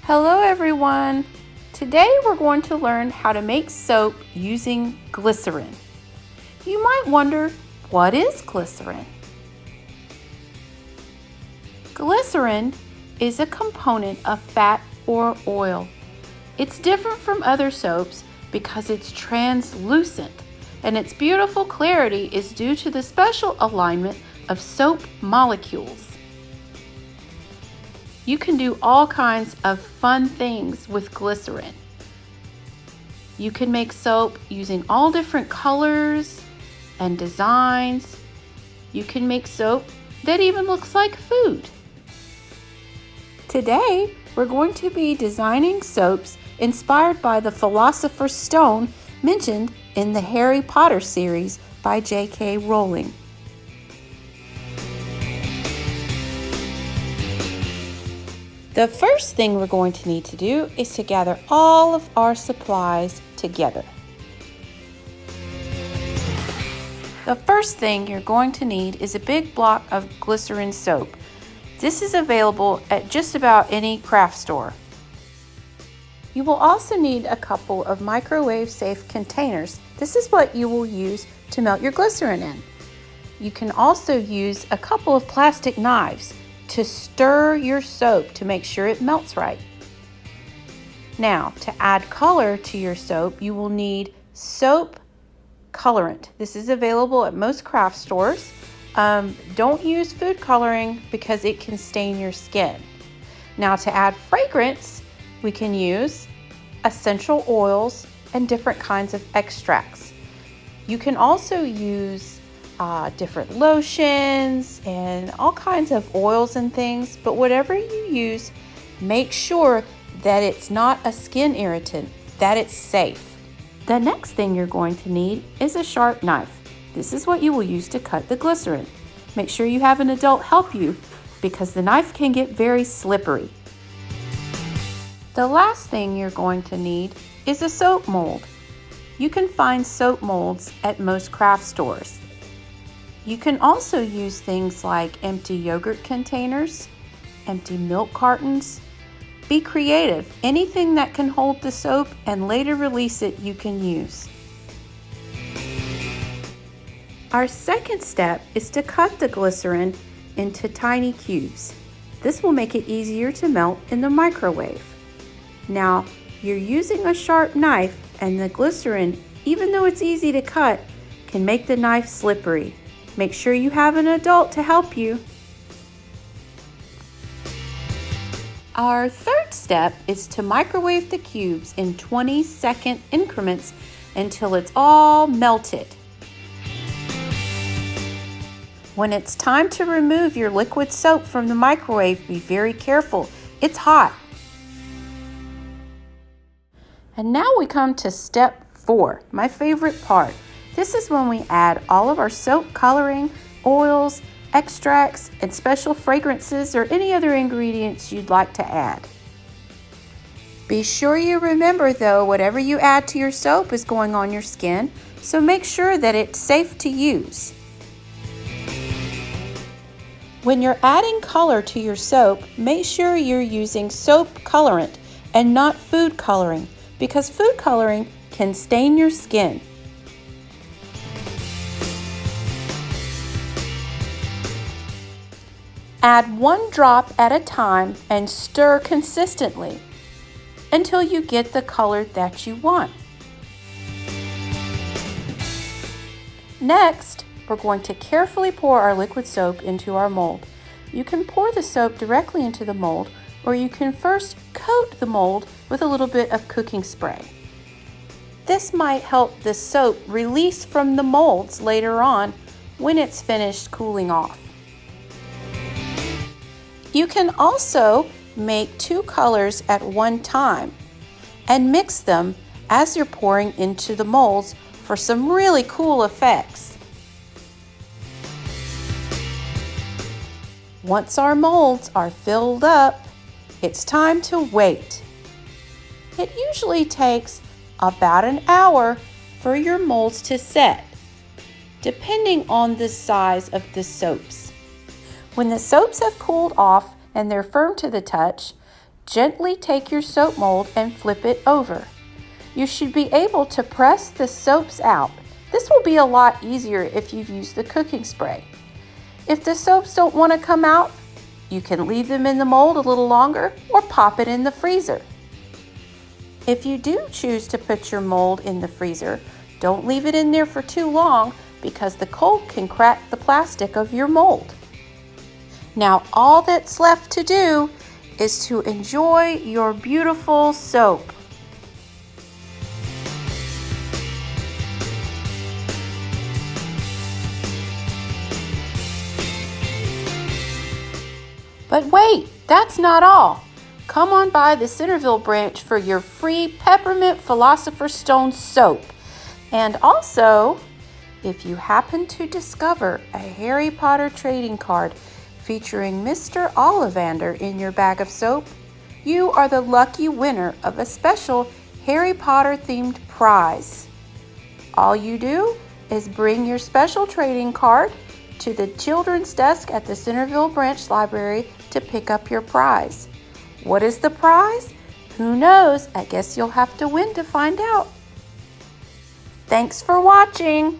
Hello everyone! Today we're going to learn how to make soap using glycerin. You might wonder, what is glycerin? Glycerin is a component of fat or oil. It's different from other soaps because it's translucent, and its beautiful clarity is due to the special alignment of soap molecules. You can do all kinds of fun things with glycerin. You can make soap using all different colors and designs. You can make soap that even looks like food. Today, we're going to be designing soaps inspired by the Philosopher's Stone mentioned in the Harry Potter series by J.K. Rowling. The first thing we're going to need to do is to gather all of our supplies together. The first thing you're going to need is a big block of glycerin soap. This is available at just about any craft store. You will also need a couple of microwave-safe containers. This is what you will use to melt your glycerin in. You can also use a couple of plastic knives to stir your soap to make sure it melts right. Now, to add color to your soap, you will need soap colorant. This is available at most craft stores. Don't use food coloring because it can stain your skin. Now, to add fragrance, we can use essential oils and different kinds of extracts. You can also use different lotions and all kinds of oils and things, but whatever you use, make sure that it's not a skin irritant, that it's safe. The next thing you're going to need is a sharp knife. This is what you will use to cut the glycerin. Make sure you have an adult help you because the knife can get very slippery. The last thing you're going to need is a soap mold. You can find soap molds at most craft stores. You can also use things like empty yogurt containers, empty milk cartons. Be creative. Anything that can hold the soap and later release it, you can use. Our second step is to cut the glycerin into tiny cubes. This will make it easier to melt in the microwave. Now, you're using a sharp knife, and the glycerin, even though it's easy to cut, can make the knife slippery. Make sure you have an adult to help you. Our third step is to microwave the cubes in 20-second increments until it's all melted. When it's time to remove your liquid soap from the microwave, be very careful. It's hot. And now we come to step 4, my favorite part. This is when we add all of our soap coloring, oils, extracts, and special fragrances or any other ingredients you'd like to add. Be sure you remember though, whatever you add to your soap is going on your skin, so make sure that it's safe to use. When you're adding color to your soap, make sure you're using soap colorant and not food coloring, because food coloring can stain your skin. Add 1 drop at a time and stir consistently until you get the color that you want. Next, we're going to carefully pour our liquid soap into our mold. You can pour the soap directly into the mold, or you can first coat the mold with a little bit of cooking spray. This might help the soap release from the molds later on when it's finished cooling off. You can also make 2 colors at one time and mix them as you're pouring into the molds for some really cool effects. Once our molds are filled up, it's time to wait. It usually takes about an hour for your molds to set, depending on the size of the soaps. When the soaps have cooled off and they're firm to the touch, Gently take your soap mold and flip it over. You should be able to press the soaps out. This will be a lot easier if you've used the cooking spray. If the soaps don't want to come out, you can leave them in the mold a little longer or pop it in the freezer. If you do choose to put your mold in the freezer, don't leave it in there for too long because the cold can crack the plastic of your mold. Now all that's left to do is to enjoy your beautiful soap. But wait, that's not all. Come on by the Centerville branch for your free Peppermint Philosopher's Stone soap. And also, if you happen to discover a Harry Potter trading card featuring Mr. Ollivander in your bag of soap, you are the lucky winner of a special Harry Potter themed prize. All you do is bring your special trading card to the children's desk at the Centerville Branch Library to pick up your prize. What is the prize? Who knows? I guess you'll have to win to find out. Thanks for watching.